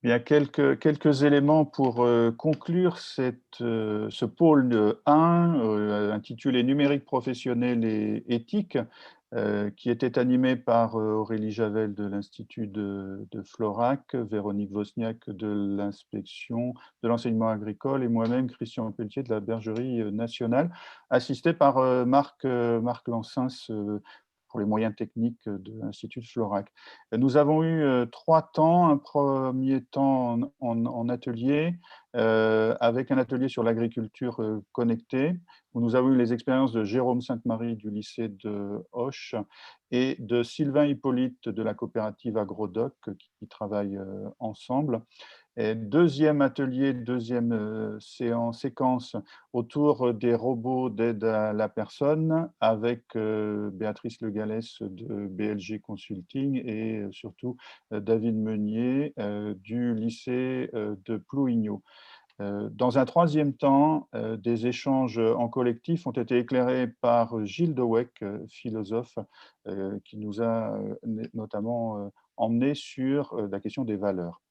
Il y a quelques éléments pour conclure ce pôle 1 intitulé Numérique professionnel et éthique, qui était animé par Aurélie Javel de l'Institut de Florac, Véronique Wozniak de l'inspection de l'enseignement agricole et moi-même, Christian Pelletier de la Bergerie nationale, assisté par Marc Lansens pour les moyens techniques de l'Institut de Florac. Nous avons eu 3 temps. Un premier temps en atelier, avec un atelier sur l'agriculture connectée, où nous avons eu les expériences de Jérôme Sainte-Marie du lycée de Auch et de Sylvain Hippolyte de la coopérative AgroDoc, qui travaillent ensemble. Et deuxième atelier, deuxième séquence autour des robots d'aide à la personne avec Béatrice Le Gallès de BLG Consulting et surtout David Meunier du lycée de Plouigneau. Dans un troisième temps, des échanges en collectif ont été éclairés par Gilles Dewec, philosophe, qui nous a notamment emmenés sur la question des valeurs.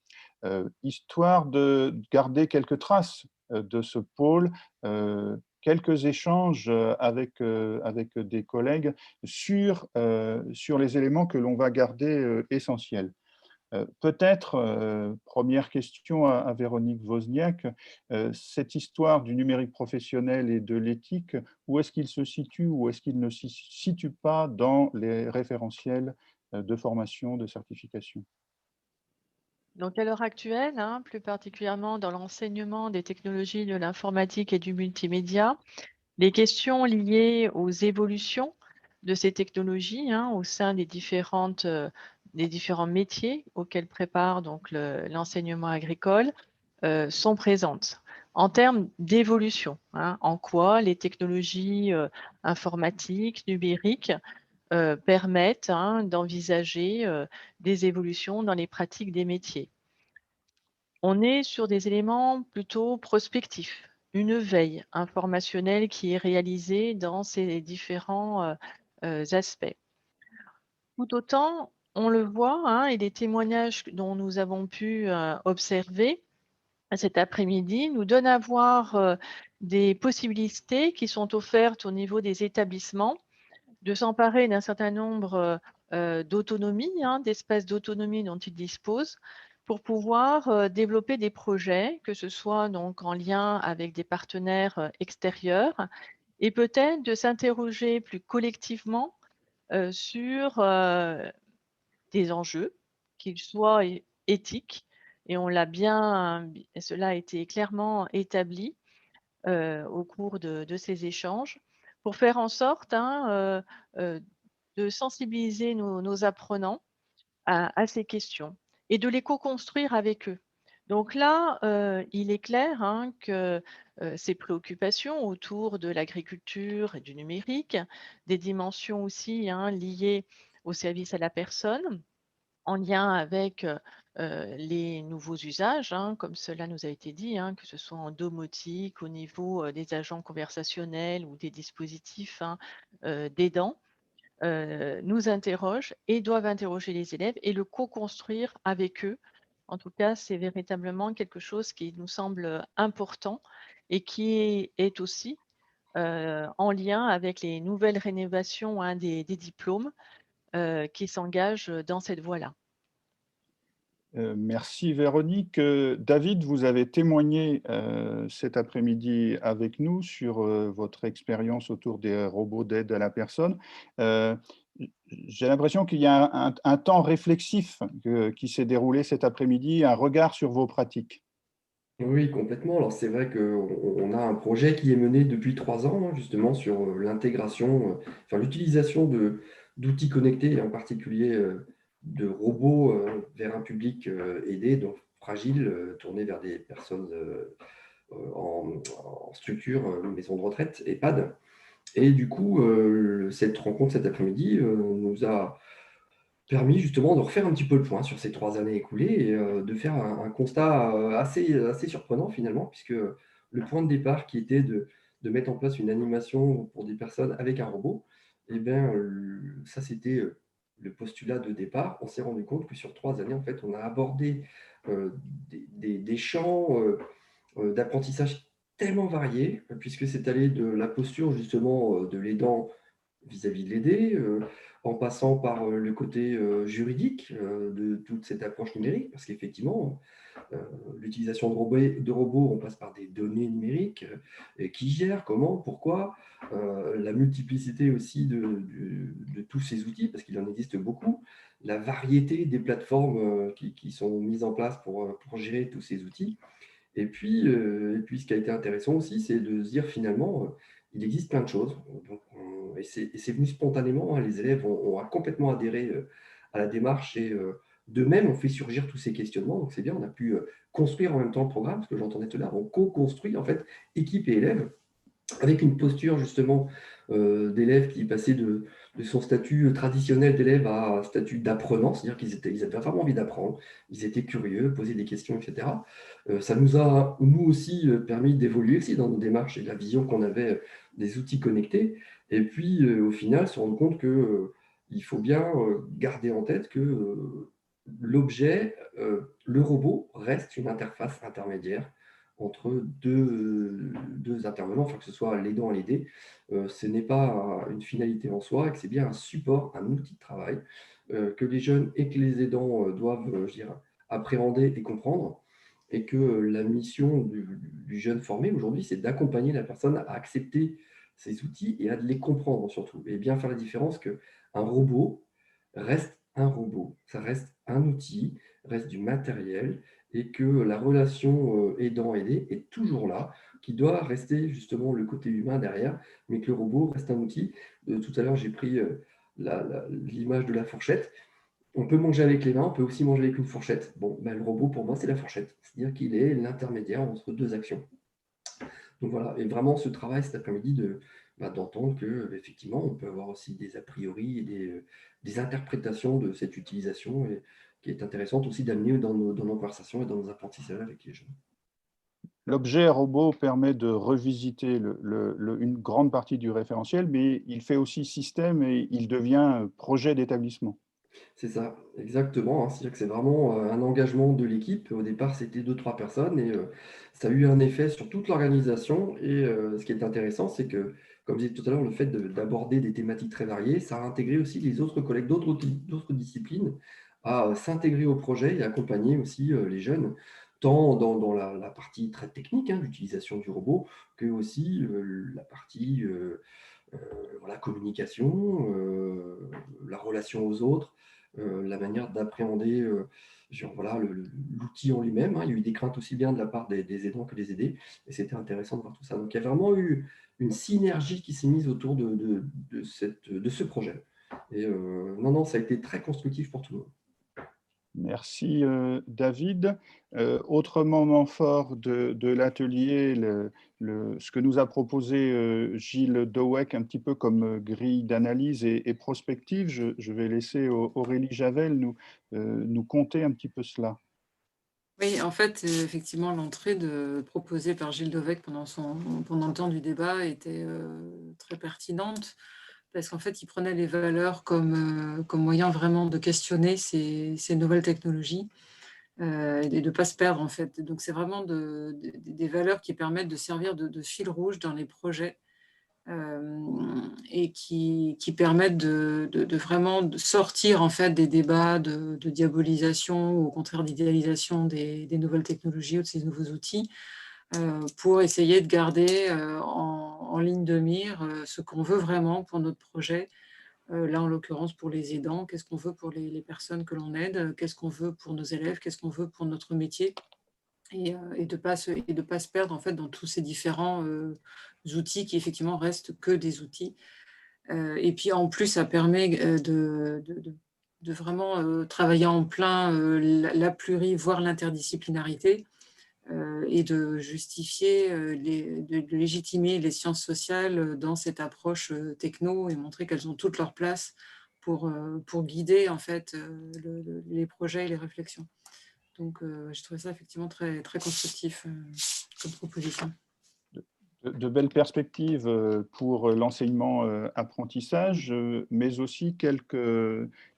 Histoire de garder quelques traces de ce pôle, quelques échanges avec des collègues sur les éléments que l'on va garder essentiels. Peut-être, première question à Véronique Wozniak, cette histoire du numérique professionnel et de l'éthique, où est-ce qu'il se situe ou est-ce qu'il ne s'y situe pas dans les référentiels de formation, de certification? Donc à l'heure actuelle, hein, plus particulièrement dans l'enseignement des technologies de l'informatique et du multimédia, les questions liées aux évolutions de ces technologies, hein, au sein des différents métiers auxquels prépare donc l'enseignement agricole sont présentes. En termes d'évolution, hein, en quoi les technologies informatiques, numériques permettent, hein, d'envisager des évolutions dans les pratiques des métiers. On est sur des éléments plutôt prospectifs, une veille informationnelle qui est réalisée dans ces différents aspects. Tout autant, on le voit, hein, et les témoignages dont nous avons pu observer cet après-midi nous donnent à voir des possibilités qui sont offertes au niveau des établissements de s'emparer d'un certain nombre d'autonomie, hein, d'espaces d'autonomie dont ils disposent pour pouvoir développer des projets, que ce soit donc en lien avec des partenaires extérieurs, et peut-être de s'interroger plus collectivement sur des enjeux, qu'ils soient éthiques, et on l'a bien, et cela a été clairement établi au cours de ces échanges, pour faire en sorte, hein, de sensibiliser nos apprenants à ces questions et de les co-construire avec eux. Donc là, il est clair, hein, que ces préoccupations autour de l'agriculture et du numérique, des dimensions aussi, hein, liées au service à la personne, en lien avec les nouveaux usages, hein, comme cela nous a été dit, hein, que ce soit en domotique, au niveau des agents conversationnels ou des dispositifs, hein, d'aidants, nous interrogent et doivent interroger les élèves et le co-construire avec eux. En tout cas, c'est véritablement quelque chose qui nous semble important et qui est aussi en lien avec les nouvelles rénovations, hein, des diplômes qui s'engagent dans cette voie-là. Merci Véronique. David, vous avez témoigné cet après-midi avec nous sur votre expérience autour des robots d'aide à la personne. Euh, j'ai l'impression qu'il y a un temps réflexif qui s'est déroulé cet après-midi, un regard sur vos pratiques. Oui, complètement. Alors c'est vrai qu'on a un projet qui est mené depuis 3 ans, hein, justement, sur l'intégration, enfin l'utilisation d'outils connectés, et en particulier de robots vers un public aidé, donc fragile, tourné vers des personnes en structure, maison de retraite, EHPAD. Et du coup, cette rencontre cet après-midi nous a permis justement de refaire un petit peu le point sur ces 3 années écoulées et de faire un constat assez surprenant finalement, puisque le point de départ qui était de mettre en place une animation pour des personnes avec un robot, eh bien, ça c'était le postulat de départ, on s'est rendu compte que sur 3 années, en fait, on a abordé des champs d'apprentissage tellement variés, puisque c'est allé de la posture justement de l'aidant vis-à-vis de l'aider, en passant par le côté juridique de toute cette approche numérique, parce qu'effectivement, l'utilisation de robots, on passe par des données numériques, et qui gèrent, comment, pourquoi, la multiplicité aussi de tous ces outils, parce qu'il en existe beaucoup, la variété des plateformes qui sont mises en place pour gérer tous ces outils. Et puis, ce qui a été intéressant aussi, c'est de se dire finalement, il existe plein de choses. Donc, et c'est venu spontanément, hein, les élèves ont complètement adhéré à la démarche et d'eux-mêmes ont fait surgir tous ces questionnements. Donc, c'est bien, on a pu construire en même temps le programme, ce que j'entendais tout à l'heure, on co-construit en fait équipe et élèves avec une posture justement d'élève qui passait de son statut traditionnel d'élève à un statut d'apprenant, c'est-à-dire ils avaient vraiment envie d'apprendre, ils étaient curieux, posaient des questions, etc. Ça nous a, nous aussi, permis d'évoluer aussi dans nos démarches et la vision qu'on avait des outils connectés. Et puis, au final, se rendre compte que il faut bien garder en tête que l'objet, le robot, reste une interface intermédiaire entre deux intervenants, enfin que ce soit l'aidant et l'aidé. Ce n'est pas une finalité en soi, et que c'est bien un support, un outil de travail que les jeunes et que les aidants doivent, je dirais, appréhender et comprendre, et que la mission du jeune formé aujourd'hui, c'est d'accompagner la personne à accepter ces outils et à les comprendre surtout, et bien faire la différence que un robot reste un robot, ça reste un outil, reste du matériel, et que la relation aidant-aidé est toujours là, qui doit rester justement le côté humain derrière, mais que le robot reste un outil. Tout à l'heure, j'ai pris l'image de la fourchette. On peut manger avec les mains, on peut aussi manger avec une fourchette. Bon, ben, le robot, pour moi, c'est la fourchette. C'est-à-dire qu'il est l'intermédiaire entre deux actions. Donc voilà, et vraiment ce travail cet après-midi d'entendre que effectivement on peut avoir aussi des a priori et des interprétations de cette utilisation, et qui est intéressante aussi d'amener dans nos conversations et dans nos apprentissages avec les jeunes. L'objet robot permet de revisiter une grande partie du référentiel, mais il fait aussi système et il devient projet d'établissement. C'est ça, exactement, hein. C'est-à-dire que c'est vraiment un engagement de l'équipe. Au départ, c'était 2-3 personnes, et ça a eu un effet sur toute l'organisation. Et ce qui est intéressant, c'est que, comme je disais tout à l'heure, le fait d'aborder des thématiques très variées, ça a intégré aussi les autres collègues d'autres disciplines à s'intégrer au projet et accompagner aussi les jeunes, tant dans la partie très technique, hein, l'utilisation du robot, que aussi la partie voilà, communication, la relation aux autres, la manière d'appréhender voilà, l'outil en lui-même, hein. Il y a eu des craintes aussi bien de la part des aidants que des aidés, et c'était intéressant de voir tout ça. Donc il y a vraiment eu une synergie qui s'est mise autour de ce projet. Et non, ça a été très constructif pour tout le monde. Merci David. Autre moment fort de l'atelier, ce que nous a proposé Gilles Dowek, un petit peu comme grille d'analyse et prospective. Je vais laisser Aurélie Javel nous conter un petit peu cela. Oui, en fait, effectivement, l'entrée proposée par Gilles Dovec pendant le temps du débat était très pertinente, parce qu'en fait, il prenait les valeurs comme moyen vraiment de questionner ces nouvelles technologies et de ne pas se perdre, en fait. Donc, c'est vraiment des valeurs qui permettent de servir de fil rouge dans les projets et qui permettent de vraiment de sortir en fait des débats de diabolisation ou au contraire d'idéalisation des nouvelles technologies ou de ces nouveaux outils pour essayer de garder en ligne de mire ce qu'on veut vraiment pour notre projet. Là, en l'occurrence, pour les aidants, qu'est-ce qu'on veut pour les personnes que l'on aide, qu'est-ce qu'on veut pour nos élèves, qu'est-ce qu'on veut pour notre métier, et de pas se perdre en fait dans tous ces différents outils qui effectivement restent que des outils. Et puis en plus, ça permet de vraiment travailler en plein la voire l'interdisciplinarité, et de justifier, de légitimer les sciences sociales dans cette approche techno, et montrer qu'elles ont toute leur place pour guider en fait les projets et les réflexions. Donc, je trouvais ça effectivement très, très constructif comme proposition. De belles perspectives pour l'enseignement-apprentissage, mais aussi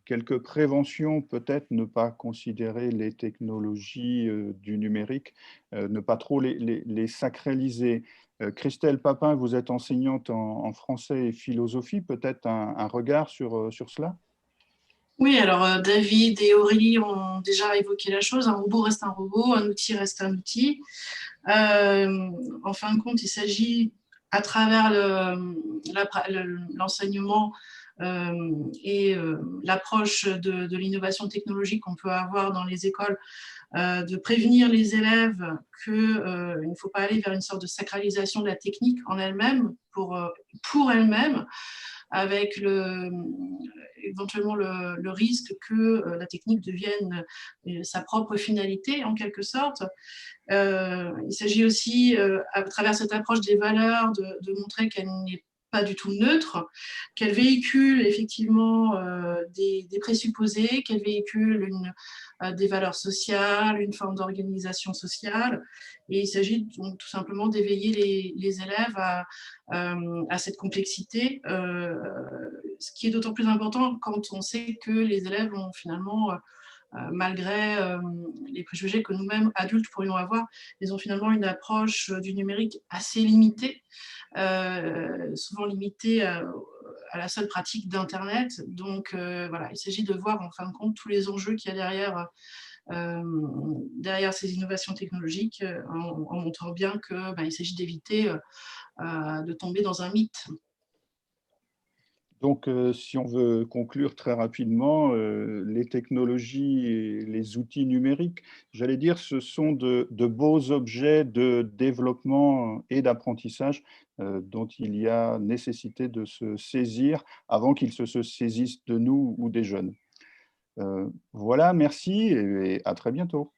quelques préventions, peut-être ne pas considérer les technologies du numérique, ne pas trop les sacraliser. Christelle Papin, vous êtes enseignante en français et philosophie, peut-être un regard sur cela? Oui, alors David et Aurélie ont déjà évoqué la chose. Un robot reste un robot, un outil reste un outil. En fin de compte, il s'agit, à travers l'enseignement et l'approche de l'innovation technologique qu'on peut avoir dans les écoles, de prévenir les élèves qu'il ne faut pas aller vers une sorte de sacralisation de la technique en elle-même, pour elle-même, avec éventuellement le risque que la technique devienne sa propre finalité, en quelque sorte. Il s'agit aussi, à travers cette approche des valeurs, de montrer qu'elle n'est pas du tout neutre, qu'elle véhicule effectivement des présupposés, qu'elle véhicule des valeurs sociales, une forme d'organisation sociale. Et il s'agit donc tout simplement d'éveiller les élèves à cette complexité, ce qui est d'autant plus important quand on sait que les élèves ont finalement, malgré les préjugés que nous-mêmes, adultes, pourrions avoir, ils ont finalement une approche du numérique assez limitée, souvent limitée à la seule pratique d'Internet. Donc voilà, il s'agit de voir en fin de compte tous les enjeux qu'il y a derrière ces innovations technologiques, en montrant bien qu'il s'agit d'éviter de tomber dans un mythe. Donc, si on veut conclure très rapidement, les technologies et les outils numériques, j'allais dire, ce sont de beaux objets de développement et d'apprentissage dont il y a nécessité de se saisir avant qu'ils se saisissent de nous ou des jeunes. Voilà, merci et à très bientôt.